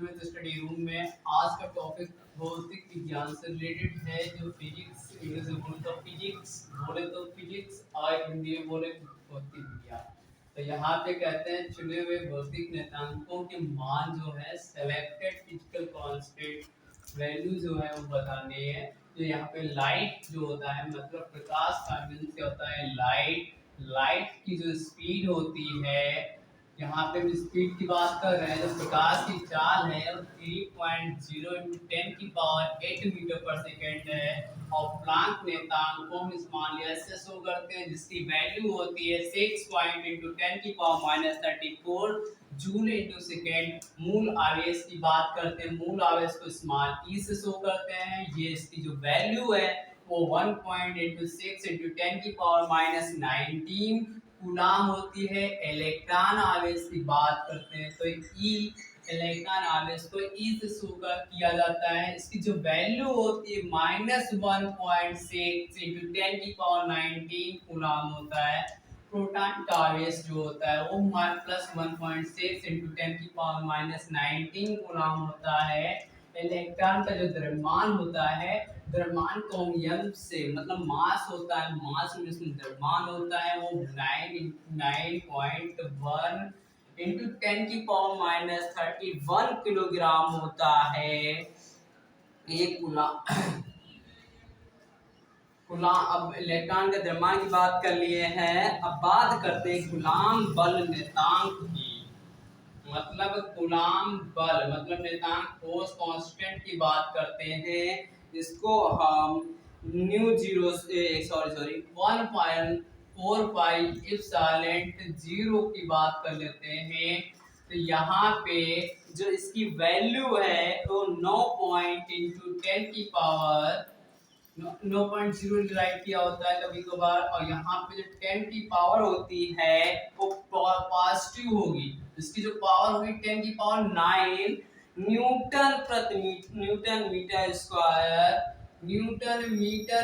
Sumit study room में। आज का टॉपिक भौतिक विज्ञान से रिलेटेड है, जो फिजिक्स, इंग्लिश में बोले तो फिजिक्स, और हिंदी में बोले भौतिक विज्ञान। तो यहाँ पे कहते हैं चुने हुए भौतिक नियतांकों के मान जो है सेलेक्टेड फिजिकल कांस्टेंट वैल्यू जो है वो बतानी है। तो यहाँ पे लाइट जो होता है, मतलब प्रकाश का मीन्स क्या होता है, लाइट की जो स्पीड होती है, यहाँ पे हम स्पीड की बात कर रहे हैं, जो प्रकाश की चाल है वो 3.0 × 10⁸ मीटर पर सेकेंड है। और प्लांक नियतांक को हम इस मान लिया ऐसे शो करते हैं, जिसकी वैल्यू होती है 6 × 10⁻34 जूल इंटू सेकेंड। मूल आवेश की बात करते हैं, मूल आवेश को स्मॉल ई से शो करते हैं। ये इसकी जो वैल्यू है वो 1.6 × 10⁻19 कूलाम होती है। इलेक्ट्रॉन आवेश की बात करते हैं तो ई, इलेक्ट्रॉन आवेश को ई से शो किया जाता है। इसकी जो वैल्यू होती है -1.6 × 10⁻19 कूलाम होता है। प्रोटॉन का आवेश जो होता है वो +1.6 × 10⁻19 कूलाम होता है। इलेक्ट्रॉन का जो द्रव्यमान होता है, द्रव्यमान को हम यंग से, मतलब मास होता है, मास में इसमें द्रव्यमान होता है वो 9.1 × 10⁻31 किलोग्राम होता है। एक अब इलेक्ट्रॉन के द्रव्यमान की बात कर लिए हैं, अब बात करते हैं कूलाम बल नियतांक की। मतलब कूलाम बल मतलब नियतांक फोर्स कांस्टेंट की बात करते हैं, इसको हम न्यू जीरो से 1.4πε0 की बात कर लेते हैं। तो यहाँ पे जो इसकी वैल्यू है तो 9 × 10 की पावर 9.0 राइट किया होता है कभी कभार। और यहाँ पे जो 10 की पावर होती है वो पॉजिटिव होगी, इसकी जो पावर होगी 10 की पावर 9 न्यूटन मीटर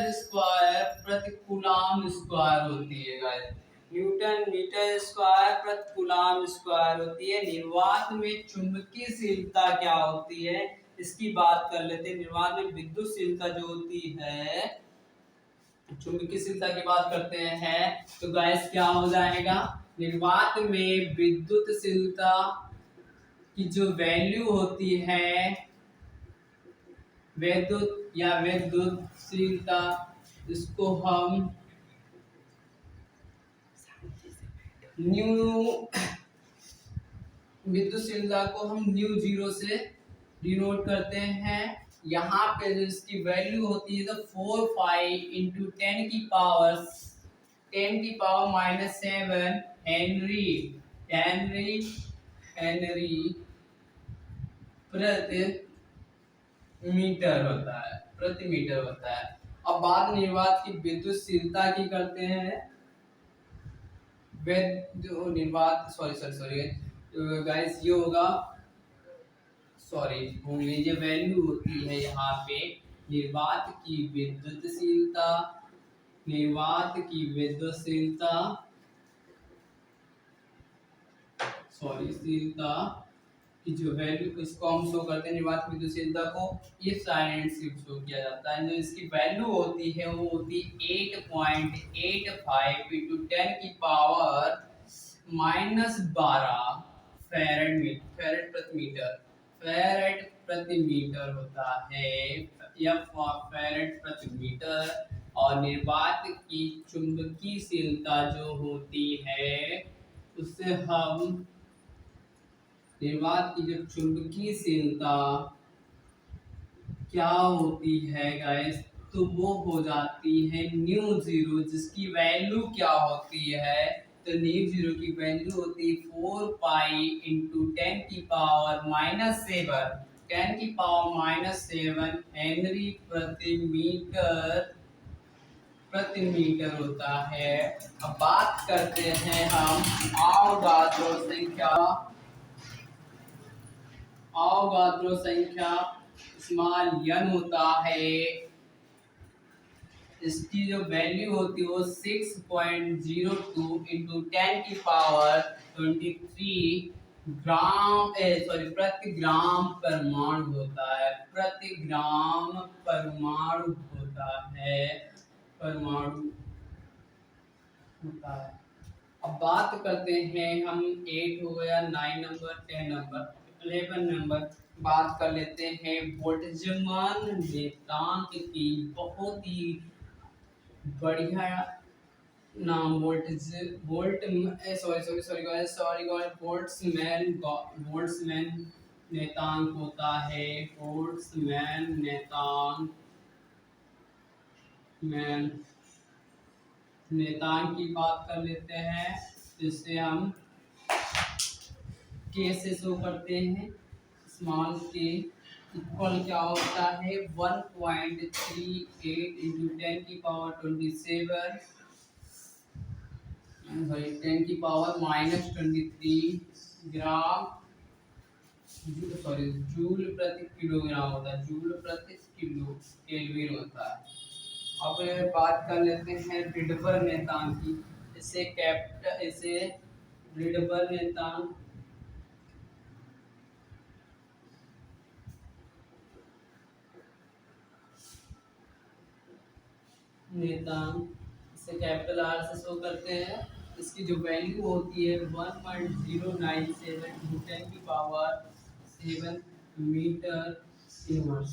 स्क्वायर प्रति कूलाम स्क्वायर होती है गाइस। न्यूटन मीटर स्क्वायर प्रति कूलाम स्क्वायर होती है। निर्वात में चुंबकीयशीलता क्या होती है इसकी बात कर लेते हैं। निर्वात में विद्युतशीलता जो होती है, चुंबकीयशीलता की बात करते हैं तो गाइस क्या हो जाएगा, निर्वात में विद्युतशीलता की जो वैल्यू होती है, विद्युतशीलता, इसको हम विद्युतशीलता को हम न्यू जीरो से डिनोट करते हैं। यहाँ पे जो इसकी वैल्यू होती है तो 4π × 10 की पावर -7 हेनरी प्रति मीटर होता है। अब बात निर्वात की विद्युतशीलता की करते हैं। जो निर्वात सॉरी गाइस, ये होगा, भूल लीजिए, वैल्यू होती है यहाँ पे निर्वात की विद्युतशीलता की जो वैल्यू, इसको हम शो करते हैं निर्वात की विद्युतशीलता को इस साइन से शो किया जाता है। जो इसकी वैल्यू होती है वो होती है 8.85 × 10 की पावर -12 फैरेड प्रति मीटर होता है, या फैरेड प्रति मीटर। और निर्वात की चुंबकीयशीलता जो होती है उससे हम निर्वात की जो चुंबकीयशीलता क्या होती है गाइस, तो वो हो जाती है न्यू जीरो, जिसकी वैल्यू क्या होती है, तो न्यू जीरो की वैल्यू होती है 4π × 10 की पावर -7 हेनरी प्रति मीटर होता है। अब बात करते हैं हम अवगाद्रो संख्या स्मॉल n होता है। इसकी जो वैल्यू होती है वो 6.02 × 10 की पावर 23 प्रति ग्राम परमाणु होता है, प्रति ग्राम परमाणु होता है, परमाणु होता है। अब बात करते हैं हम 8 हो गया, 9 नंबर, 10 नंबर, 11 नंबर बात कर लेते हैं वोल्टजमान नियतांक की। बहुत ही बढ़िया नाम बोल्ट्जमैन नेतांक होता है। बोल्ट्जमैन नेतांक मैन नेतांक की बात कर लेते हैं, जिससे हम के से शो करते हैं। स्मॉल के इक्वल क्या होता है 1.38 इंटू 10 की पावर 27 सॉरी 10 की पावर -23 ग्राम जूल प्रति किलोग्राम होता है, जूल प्रति किलो केल्विन होता है। अब बात कर लेते हैं रिडबर नेतांक की। इसे रिडबर नेतांक इसे कैपिटल आर से शो करते हैं। इसकी जो वैल्यू होती है 1.097 इंटू 10 की power 7 meter inverse.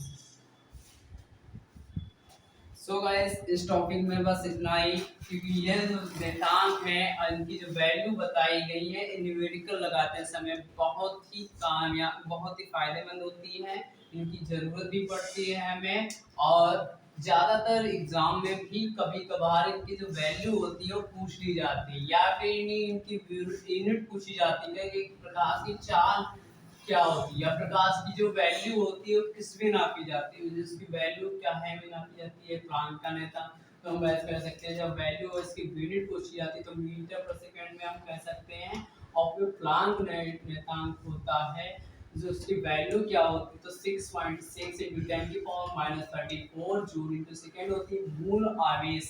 So guys इस टॉपिक में बस इतना ही, क्योंकि ये जो नेतांक है और इनकी जो वैल्यू बताई गई है न्यूमेरिकल लगाते समय बहुत ही बहुत ही फायदेमंद होती है। इनकी जरूरत भी पड़ती है हमें, और ज्यादातर एग्जाम में भी कभी कभार इनकी जो वैल्यू होती है वो पूछ ली जाती है, या फिर इनकी यूनिट पूछी जाती है कि प्रकाश की चाल क्या होती है, या प्रकाश की जो वैल्यू होती है वो किस में नापी जाती है, जिसकी वैल्यू क्या है में नापी जाती है, प्लांक का नेता। तो हम ऐसे कह सकते हैं जब वैल्यू इसकी यूनिट पूछी जाती है तो मीटर पर सेकंड में हम कह सकते हैं। और फिर प्लांक नेतांक होता है जो उसकी वैल्यू क्या होती है तो 6.6 इंटू 10 की पावर -34 जूल इंटू सेकेंड होती है। मूल आवेश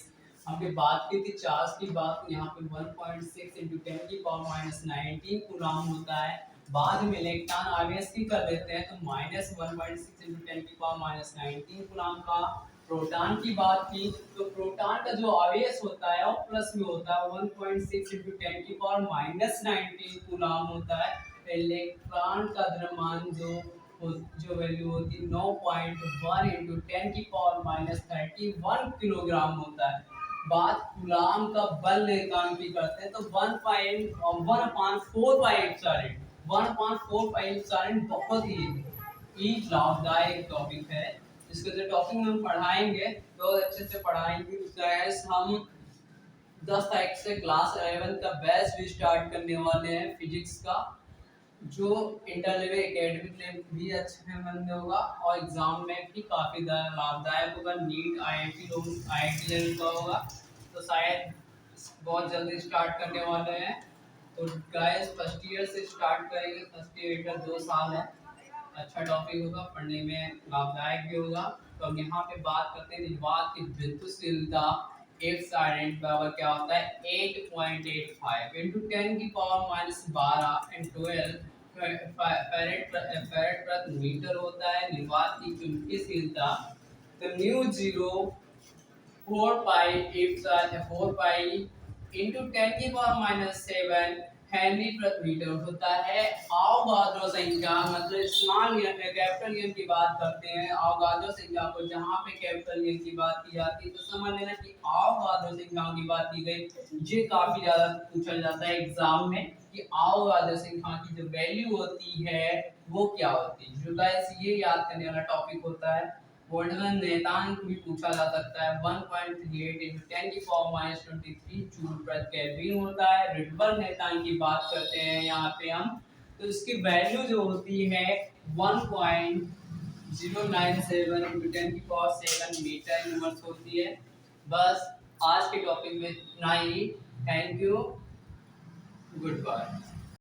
हमने बात की थी चार्ज की बात, यहाँ पे 1.6 इंटू 10 की पावर -19 कूलम होता है। बाद में इलेक्ट्रॉन आवेश की कर लेते हैं तो -1.6 इंटू 10 की पावर -19 कूलम का। प्रोटॉन की बात की तो प्रोटॉन का जो आवेश होता है वो प्लस में होता है 1.6 इंटू 10 की पावर -19 कूलम होता है। इलेक्ट्रॉन का द्रव्यमान जो वैल्यू होती है 9.1 इंटू 10 की पावर -31 किलोग्राम होता है। बात कूलम का बल नियतांक की करते हैं तो 1.4 बहुत ही लाभदायक टॉपिक है। इसको जो टॉपिक हम पढ़ाएंगे तो अच्छे से पढ़ाएंगे। गैस हम 10 तारीख से क्लास 11 का बैच भी स्टार्ट करने वाले हैं फिजिक्स का, जो इंटर लेवल एकेडमिक में भी अच्छे बंद होगा और एग्जाम में भी काफ़ी लाभदायक होगा। नीट आईआईटी लोग आईआईटी लेवल का होगा, तो शायद बहुत जल्दी स्टार्ट करने वाले हैं। तो गाइस फर्स्ट ईयर से स्टार्ट करेंगे, फर्स्ट ईयर का 2 साल है। अच्छा टॉपिक होगा, पढ़ने में लाभदायक भी होगा। तो हम यहाँ पे बात करते हैं निर्वात की विद्युतशीलता। एक साइलेंट पावर क्या होता है 8.85 इंटू 10 की पावर -12 एंड 12 फैरेड प्रति मीटर होता है। निर्वात की चुंबकीयशीलता तो न्यू जीरो 4 पाई इंटू 10 की पावर -7 हेनरी प्रति मीटर होता है। अवगाद्रो संख्या मतलब स्मॉल कैपिटल एन की बात करते हैं अवगाद्रो संख्या को, जहाँ पे कैपिटल एन की बात की जाती है तो समझ लेना कि अवगाद्रो संख्याओं की बात की गई। ये काफी ज्यादा पूछा जाता है एग्जाम में कि अवगाद्रो संख्या की जो वैल्यू होती है वो क्या होती है। जो गाइस ये याद करने वाला टॉपिक होता है। बोल्ट्जमैन नेतांक भी पूछा जा सकता है 1.38 इंटू 10 की पावर -23 जूल प्रति केल्विन होता है। रिडबर नेतांक की बात करते हैं यहाँ पे हम, तो इसकी वैल्यू जो होती है 1.097 इंटू 10 की पावर 7 मीटर इनवर्स होती है। बस आज के टॉपिक में इतना ही। Thank you, good bye.